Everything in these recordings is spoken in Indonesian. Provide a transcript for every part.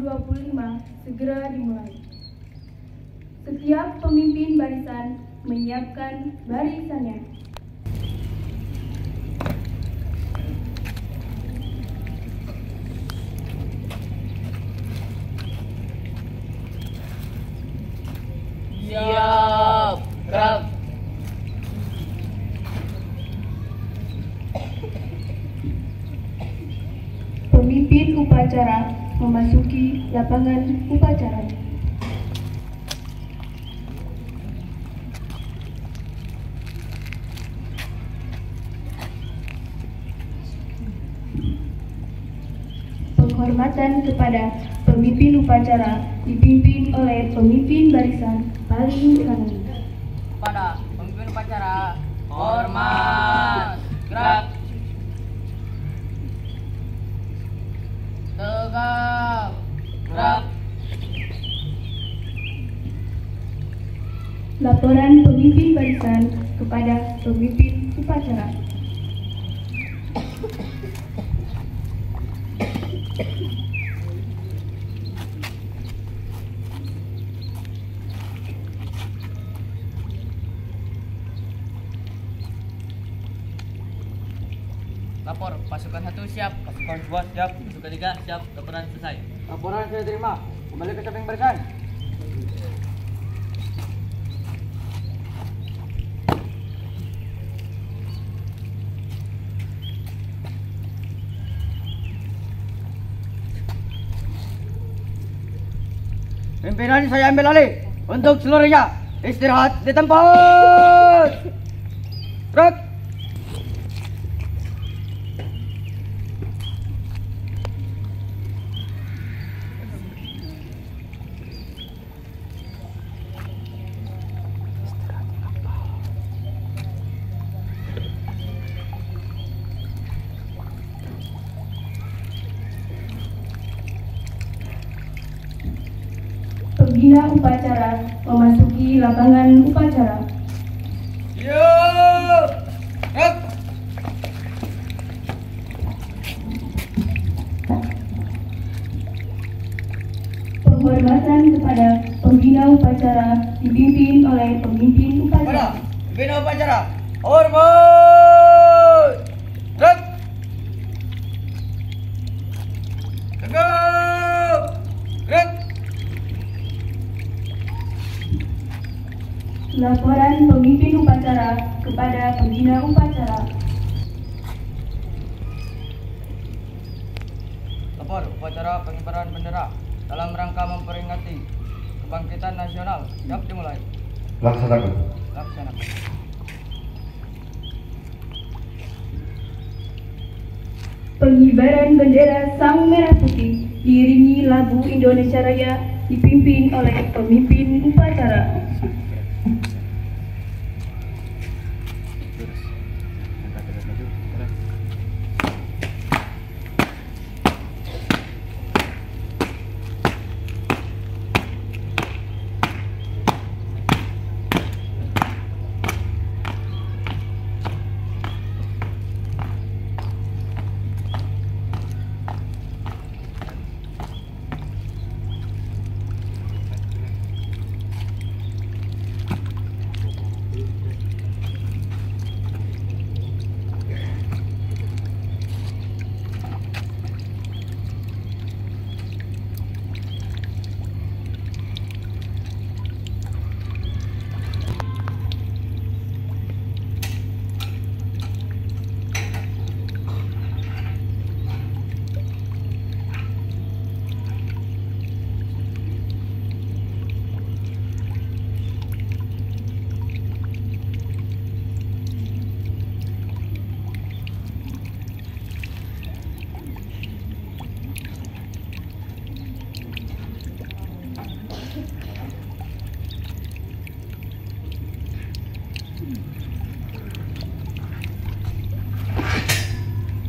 2025 segera dimulai. Setiap pemimpin barisan menyiapkan barisannya. Siap, gerak. Pemimpin upacara memasuki lapangan upacara. Penghormatan kepada pemimpin upacara dipimpin oleh pemimpin barisan paling kanan. Pada pemimpin upacara, hormat, gerak. Tegak, gerak. Laporan pemimpin barisan kepada pemimpin upacara. Lapor, pasukan 1 siap, pasukan 2 siap, pasukan 3 siap, laporan selesai. Laporan saya terima. Kembali ke samping barisan. Pimpinan saya ambil alih. Untuk seluruhnya istirahat di tempat. Gerak. Pembina upacara memasuki lapangan upacara. Siap. Gerak. Penghormatan kepada pembina upacara dipimpin oleh pemimpin Pada upacara. pembina upacara. Hormat. Gerak. Tegak. Gerak. Laporan pemimpin upacara kepada pembina upacara. Lapor upacara pengibaran bendera dalam rangka memperingati kebangkitan nasional siap dimulai. Laksanakan. Laksanakan. Pengibaran bendera Sang Merah Putih diiringi lagu Indonesia Raya dipimpin oleh pemimpin upacara.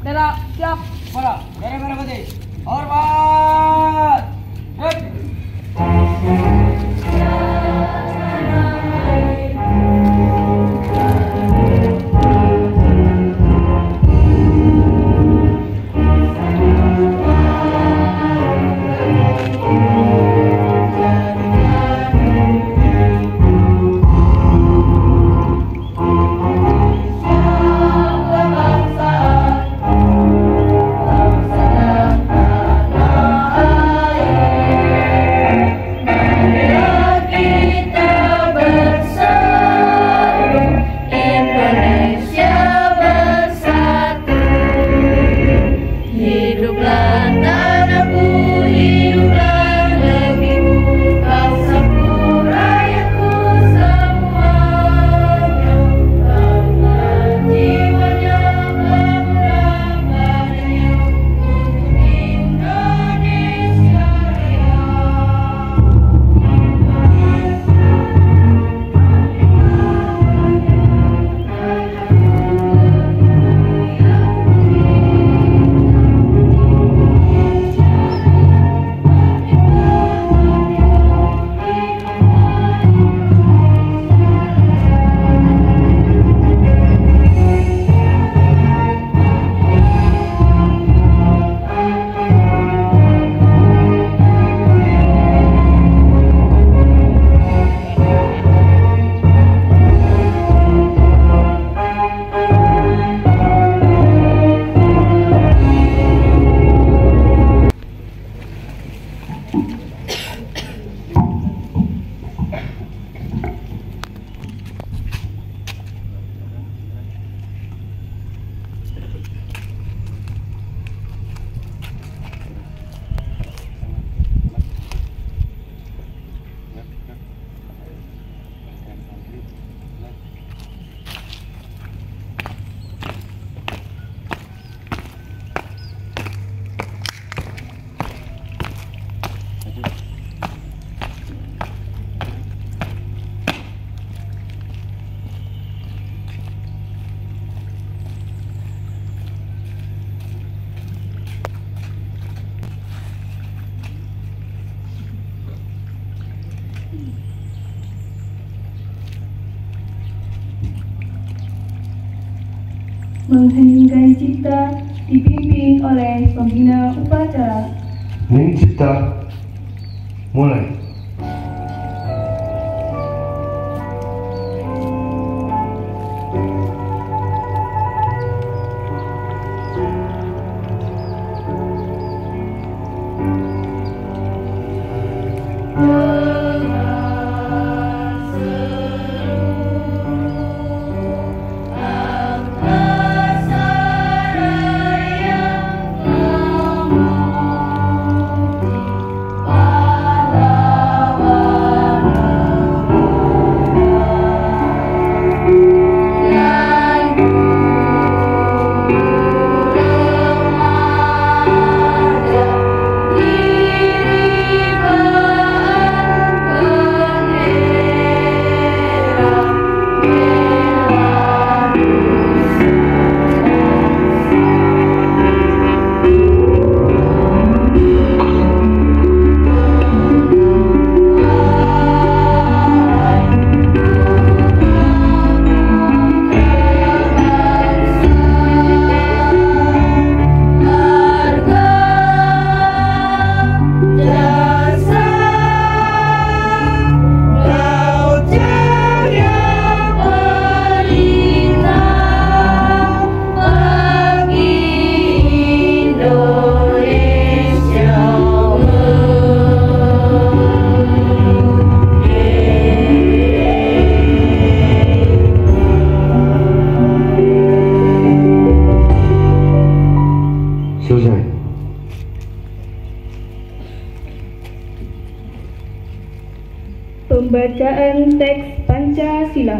Bendera siap. Pada bendera merah putih. Hormat. Gerak. Mengheningkan cipta dipimpin oleh pembina upacara. Hening cipta, mulai. Selesai. Pembacaan teks Pancasila.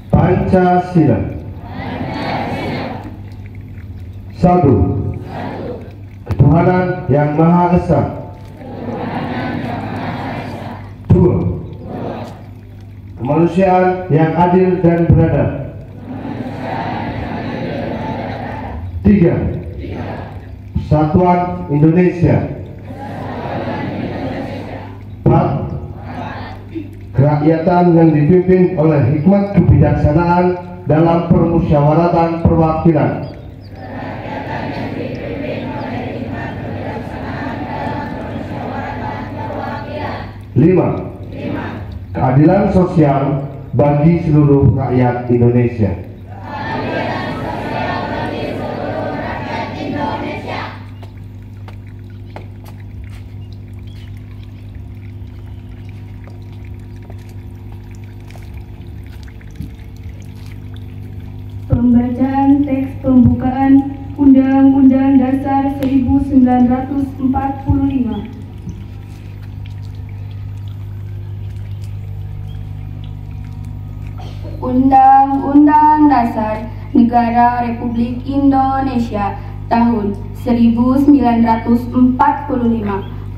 Pancasila. Satu. Ketuhanan yang Maha Esa. Dua. Kemanusiaan yang adil dan beradab. Tiga. Persatuan Indonesia. Empat. Kerakyatan yang dipimpin oleh hikmat kebijaksanaan dalam permusyawaratan perwakilan. Lima. Keadilan sosial bagi seluruh rakyat Indonesia. Pembacaan teks pembukaan Undang-Undang Dasar 1945. Undang-Undang Dasar Negara Republik Indonesia tahun 1945.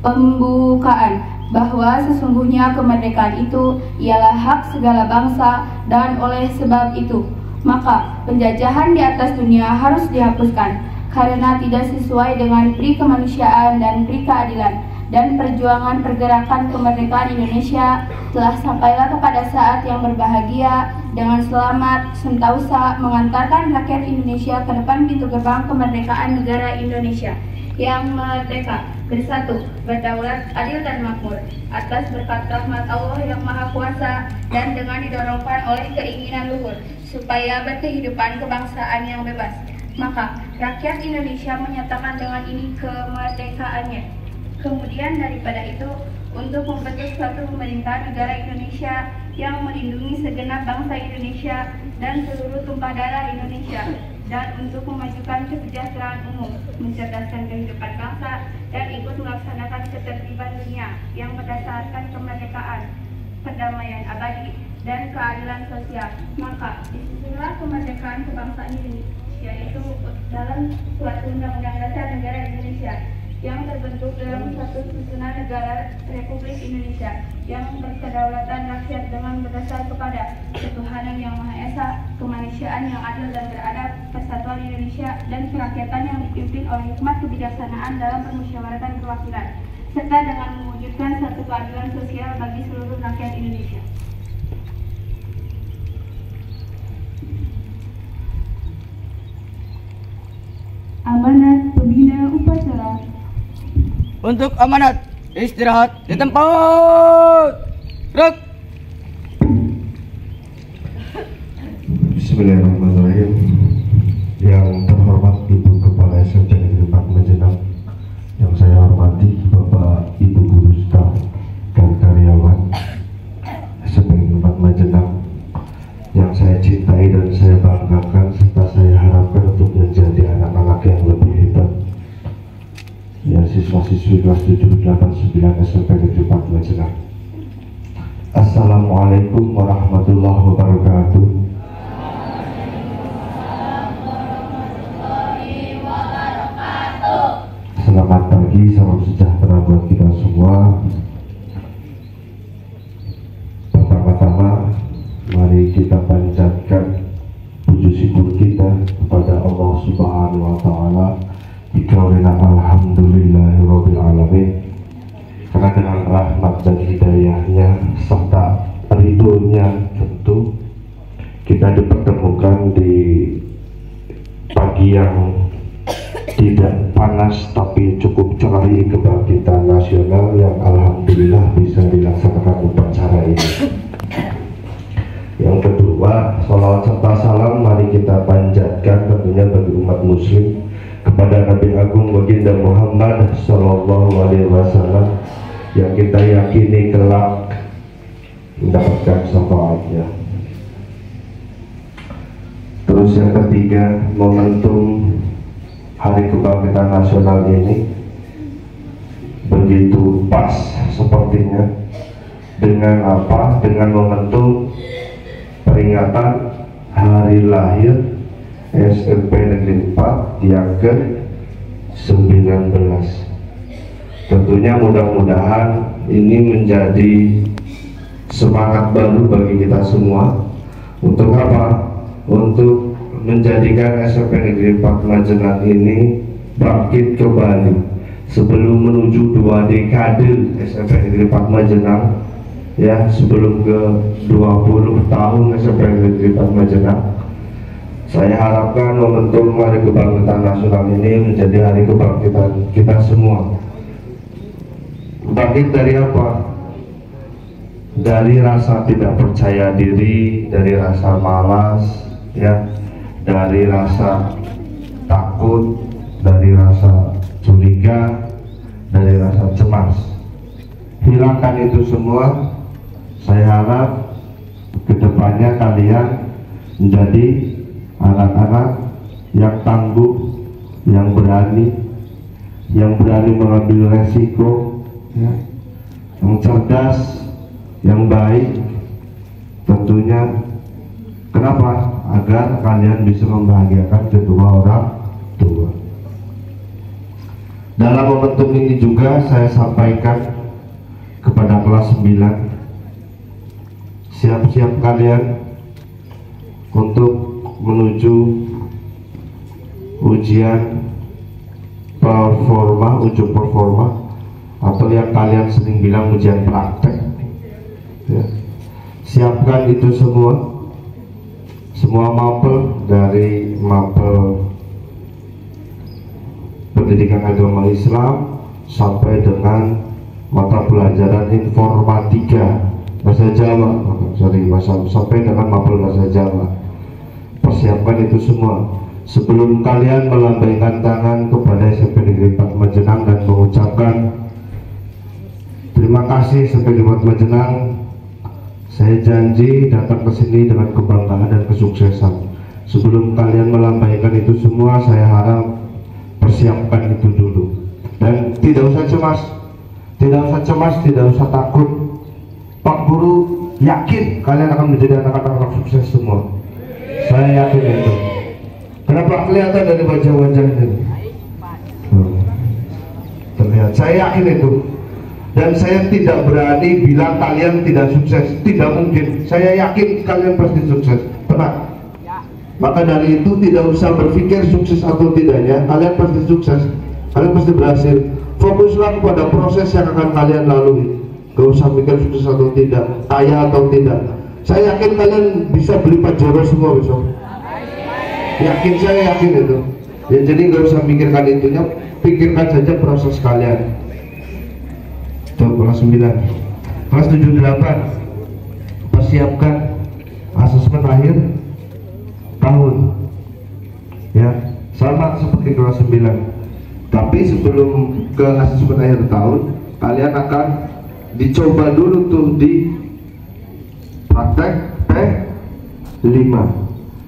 Pembukaan bahwa sesungguhnya kemerdekaan itu ialah hak segala bangsa dan oleh sebab itu maka penjajahan di atas dunia harus dihapuskan karena tidak sesuai dengan pri kemanusiaan dan pri keadilan, dan perjuangan pergerakan kemerdekaan Indonesia telah sampailah kepada saat yang berbahagia dengan selamat sentausa mengantarkan rakyat Indonesia ke depan pintu gerbang kemerdekaan negara Indonesia yang merdeka, bersatu, berdaulat, adil dan makmur atas berkat rahmat Allah yang Maha Kuasa dan dengan didorongkan oleh keinginan luhur supaya berkehidupan kebangsaan yang bebas. Maka rakyat Indonesia menyatakan dengan ini kemerdekaannya. Kemudian daripada itu, untuk membentuk suatu pemerintahan negara Indonesia yang melindungi segenap bangsa Indonesia dan seluruh tumpah darah Indonesia, dan untuk memajukan kesejahteraan umum, mencerdaskan kehidupan bangsa, dan ikut melaksanakan ketertiban dunia yang berdasarkan kemerdekaan, perdamaian abadi, dan keadilan sosial. Maka disitulah kemerdekaan kebangsaan Indonesia itu dalam suatu undang-undang dasar negara Indonesia yang terbentuk dalam suatu susunan negara Republik Indonesia yang berkedaulatan rakyat dengan berdasar kepada ketuhanan yang Maha Esa, kemanusiaan yang adil dan beradab, persatuan Nasional Indonesia dan kerakyatan yang dipimpin oleh hikmat kebijaksanaan dalam permusyawaratan perwakilan, serta dengan mewujudkan satu keadilan sosial bagi seluruh rakyat Indonesia. Amanat pembina upacara. Untuk amanat, istirahat di tempat. Gerak. Bismillahirrahmanirrahim. Yang terhormat Ibu Kepala SMP Negeri 4 Majenang, yang saya hormati Bapak Ibu guru staf dan karyawan SMP Negeri 4 Majenang, yang saya cintai dan saya banggakan serta saya harapkan untuk menjadi anak-anak yang lebih hebat, ya siswa-siswi kelas 7, 8, 9 SMP Negeri 4 Majenang. Assalamualaikum warahmatullahi wabarakatuh. Selamat pagi, salam sejahtera buat kita semua. Pertama-tama, mari kita panjatkan puji syukur kita kepada Allah Subhanahu wa Ta'ala. Dikarenakan alhamdulillahirabbil alamin, karena dengan rahmat dan hidayahnya serta ridhonya tentu kita dipertemukan di pagi yang tidak panas tapi cukup cerah kebangkitan nasional yang alhamdulillah bisa dilaksanakan upacara ini. Yang kedua, salawat serta salam mari kita panjatkan tentunya bagi umat muslim kepada Nabi Agung Baginda Muhammad Sallallahu Alaihi Wasallam yang kita yakini kelak mendapatkan syafaatnya. Terus yang ketiga, momentum Hari Kebangkitan Nasional ini begitu pas sepertinya dengan apa? Dengan momentum peringatan hari lahir SMP Negeri 4 yang ke-19. Tentunya mudah-mudahan ini menjadi semangat baru bagi kita semua. Untuk apa? Untuk menjadikan SMP Negeri 4 Majenang ini bangkit kembali sebelum menuju 2 dekade SMP Negeri 4 Majenang, ya, sebelum ke 20 tahun SMP Negeri 4 Majenang. Saya harapkan momentum Hari Kebangkitan Nasional ini menjadi hari kebangkitan kita semua. Bangkit dari apa? Dari rasa tidak percaya diri, dari rasa malas, ya, dari rasa takut, dari rasa curiga, dari rasa cemas. Hilangkan itu semua. Saya harap kedepannya kalian menjadi anak-anak yang tangguh, yang berani mengambil resiko, ya, yang cerdas, yang baik. Tentunya kenapa? Agar kalian bisa membahagiakan kedua orang tua. Dalam momentum ini juga saya sampaikan kepada kelas 9, siap-siap kalian untuk menuju ujian ujian performa atau yang kalian sering bilang ujian praktek, ya. Siapkan itu semua mapel, dari mapel pendidikan agama Islam sampai dengan mata pelajaran informatika bahasa Jawa, sampai dengan mapel bahasa Jawa. Persiapkan itu semua sebelum kalian melambaikan tangan kepada SMP Negeri 4 Majenang dan mengucapkan terima kasih SMP Negeri 4 Majenang. Saya janji datang ke sini dengan kebanggaan dan kesuksesan. Sebelum kalian melambaikan itu semua, saya harap persiapkan itu dulu. Dan tidak usah cemas, tidak usah takut. Pak Guru yakin kalian akan menjadi anak-anak sukses semua. Saya yakin itu. Kenapa kelihatan dari wajah-wajah ini? Terlihat. Saya yakin itu. Dan saya tidak berani bilang kalian tidak sukses. Tidak mungkin. Saya yakin kalian pasti sukses. Tenang. Maka dari itu tidak usah berpikir sukses atau tidaknya, kalian pasti sukses, kalian pasti berhasil. Fokuslah kepada proses yang akan kalian lalui. Gak usah mikir sukses atau tidak, kaya atau tidak. Saya yakin kalian bisa beli Pajero semua besok. Yakin, saya yakin itu. Ya, jadi gak usah mikirkan itunya, pikirkan saja proses kalian. Coba kelas 9, kelas 78, persiapkan asesmen akhir tahun. Ya, sama seperti kelas 9. Tapi sebelum ke asesmen akhir tahun, kalian akan dicoba dulu tuh di praktek P5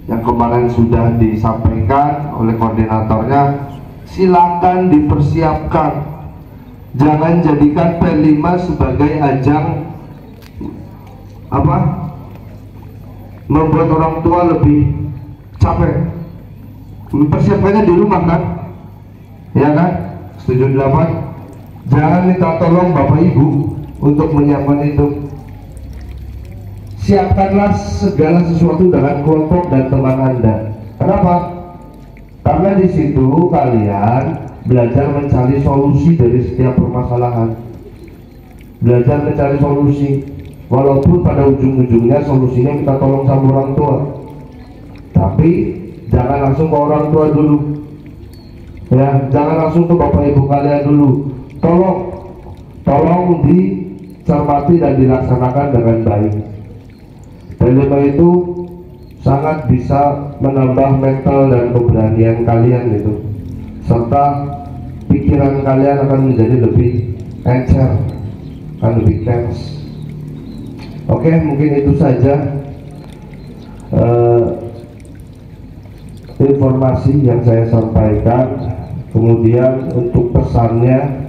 yang kemarin sudah disampaikan oleh koordinatornya. Silakan dipersiapkan, jangan jadikan P5 sebagai ajang membuat orang tua lebih capek. Mempersiapkannya di rumah kan, ya kan? Setuju 8? Jangan minta tolong bapak ibu untuk menyiapkan itu. Siapkanlah segala sesuatu dengan kelompok dan teman Anda. Kenapa? Karena di situ kalian belajar mencari solusi dari setiap permasalahan. Belajar mencari solusi, walaupun pada ujung-ujungnya solusinya minta tolong sama orang tua. Tapi jangan langsung ke orang tua dulu. Ya, jangan langsung ke bapak ibu kalian dulu. Tolong dicermati dan dilaksanakan dengan baik. P5 itu sangat bisa menambah mental dan keberanian kalian gitu, serta pikiran kalian akan menjadi lebih encer, akan lebih tense. Oke, mungkin itu saja informasi yang saya sampaikan. Kemudian untuk pesannya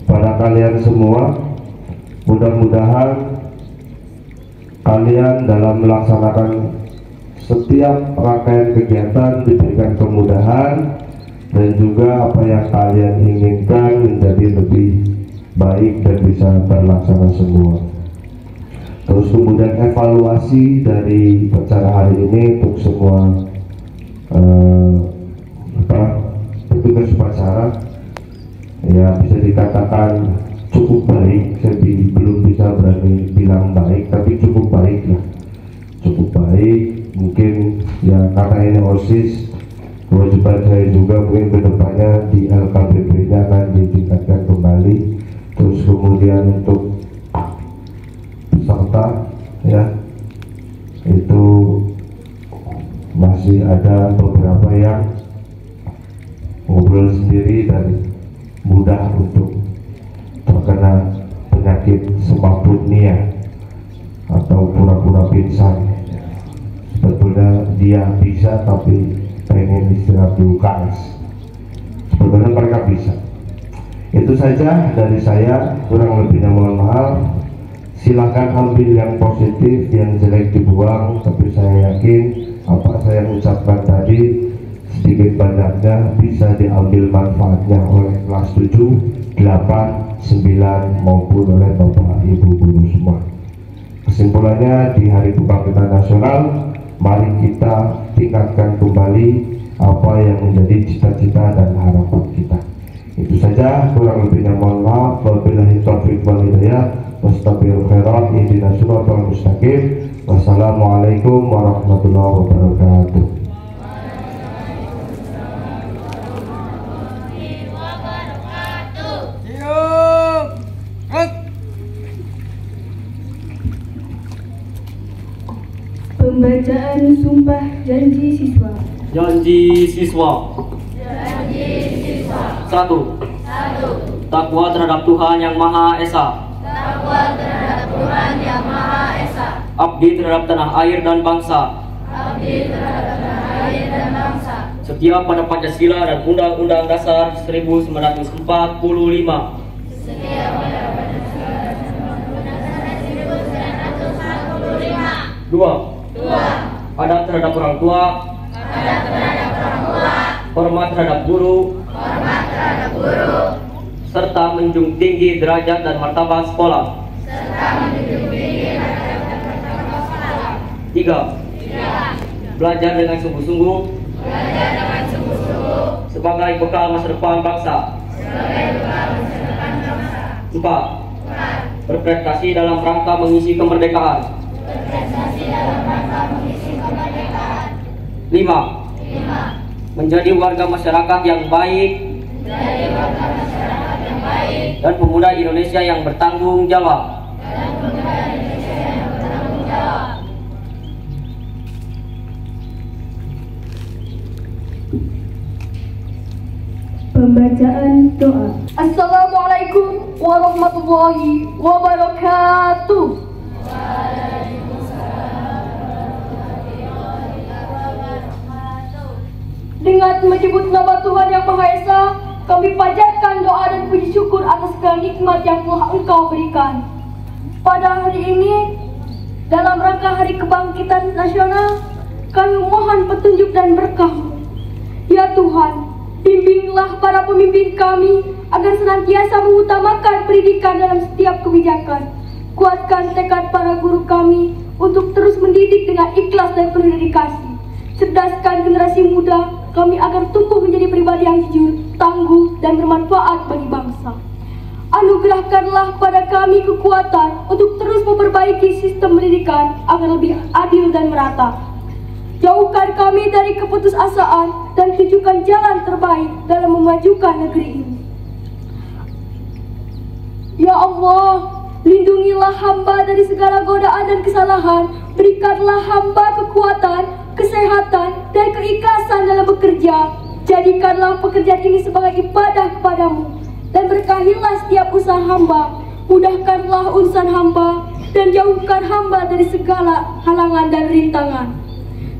pada kalian semua, mudah-mudahan kalian dalam melaksanakan setiap rangkaian kegiatan diberikan kemudahan, dan juga apa yang kalian inginkan menjadi lebih baik dan bisa terlaksana semua. Terus kemudian evaluasi dari acara hari ini untuk semua petugas upacara, ya bisa dikatakan cukup baik. Saya belum bisa berani bilang baik, tapi cukup baik lah, cukup baik. Mungkin ya karena ini OSIS, kewajiban saya juga mungkin kedepannya di LKBP nya akan ditingkatkan kembali. Terus kemudian untuk peserta, ya itu masih ada beberapa yang ngobrol sendiri dan mudah untuk terkena penyakit semaputnia atau pura-pura pingsan. Sebetulnya dia bisa tapi pengen istirahat dulu guys. Sebetulnya mereka bisa. Itu saja dari saya, kurang lebihnya mohon maaf. Silahkan ambil yang positif, yang jelek dibuang. Tapi saya yakin apa saya ucapkan tadi sedikit banyaknya bisa diambil manfaatnya oleh kelas 7, 8, 9 maupun oleh Bapak Ibu guru semua. Kesimpulannya, di Hari Kebangkitan Nasional, mari kita tingkatkan kembali apa yang menjadi cita-cita dan harapan kita. Itu saja, kurang lebihnya mohon maaf. Wabillahi taufiq wal hidayah. Wastaghfirul khairat, ihdinas siratal mustaqim. Wassalamualaikum warahmatullahi wabarakatuh. Pembacaan Sumpah Janji Siswa. Janji siswa. 1. Takwa terhadap Tuhan Yang Maha Esa. Abdi terhadap tanah air dan bangsa. Setia pada Pancasila dan Undang-Undang Dasar 1945. 2. Adab terhadap orang tua. Hormat terhadap guru. Serta menjunjung tinggi derajat dan martabat sekolah. 3. belajar dengan sungguh-sungguh sebagai bekal masa depan bangsa. 4. Berprestasi dalam rangka mengisi kemerdekaan. 5. Menjadi warga masyarakat yang baik dan pemuda Indonesia yang bertanggung jawab. Pembacaan doa. Assalamualaikum warahmatullahi wabarakatuh. Dengan menyebut nama Tuhan Yang Maha Esa, kami panjatkan doa dan puji syukur atas segala nikmat yang telah Engkau berikan. Pada hari ini, dalam rangka Hari Kebangkitan Nasional, kami mohon petunjuk dan berkah. Ya Tuhan, bimbinglah para pemimpin kami agar senantiasa mengutamakan pendidikan dalam setiap kebijakan. Kuatkan tekad para guru kami untuk terus mendidik dengan ikhlas dan penuh dedikasi. Cerdaskan generasi muda kami agar tumbuh menjadi pribadi yang jujur, tangguh, dan bermanfaat bagi bangsa. Anugerahkanlah pada kami kekuatan untuk terus memperbaiki sistem pendidikan agar lebih adil dan merata. Jauhkan kami dari keputusasaan dan tunjukkan jalan terbaik dalam memajukan negeri ini. Ya Allah, lindungilah hamba dari segala godaan dan kesalahan. Berikanlah hamba kekuatan, kesehatan, dan keikhlasan dalam bekerja. Jadikanlah pekerjaan ini sebagai ibadah kepadamu. Dan berkahilah setiap usaha hamba. Mudahkanlah urusan hamba dan jauhkan hamba dari segala halangan dan rintangan.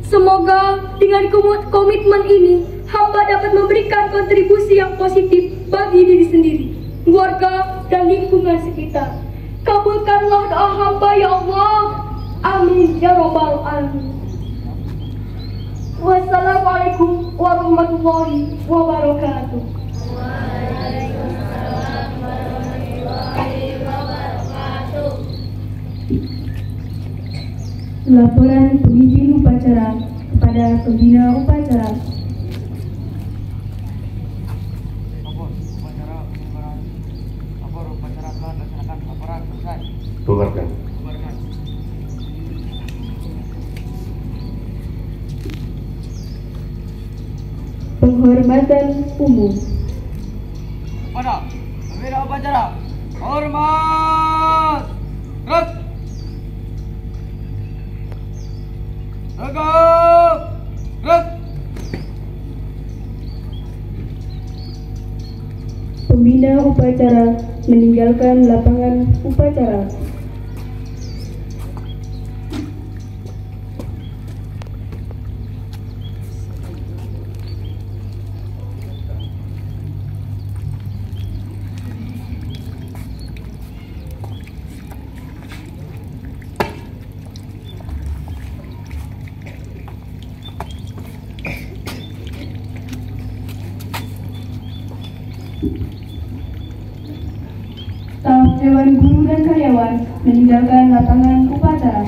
Semoga dengan komitmen ini, hamba dapat memberikan kontribusi yang positif bagi diri sendiri, keluarga, dan lingkungan sekitar. Kabulkanlah doa hamba ya Allah. Amin ya Rabbal Alamin. Wassalamualaikum warahmatullahi wabarakatuh. Laporan pemimpin upacara kepada pembina upacara. Upacara telah dilaksanakan. Laporan selesai. Bubarkan. Penghormatan umum. Kepada pembina upacara, hormat. Gerak. Tegak. Gerak. Pembina upacara meninggalkan lapangan upacara. Staf Dewan Guru dan Karyawan meninggalkan lapangan upacara.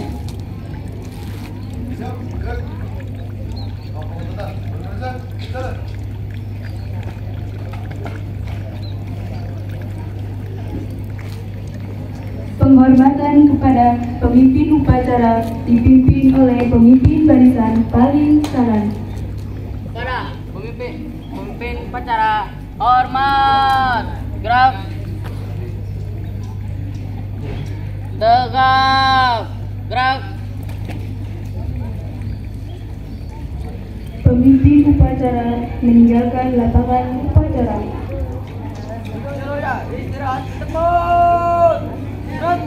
Penghormatan kepada pemimpin upacara dipimpin oleh pemimpin barisan paling kanan. Kepada pemimpin upacara, hormat. Gerak. Tegak. Gerak. Pemimpin upacara meninggalkan lapangan upacara. Istirahat tempat. Gerak.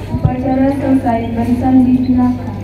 Upacara selesai, barisan digunakan.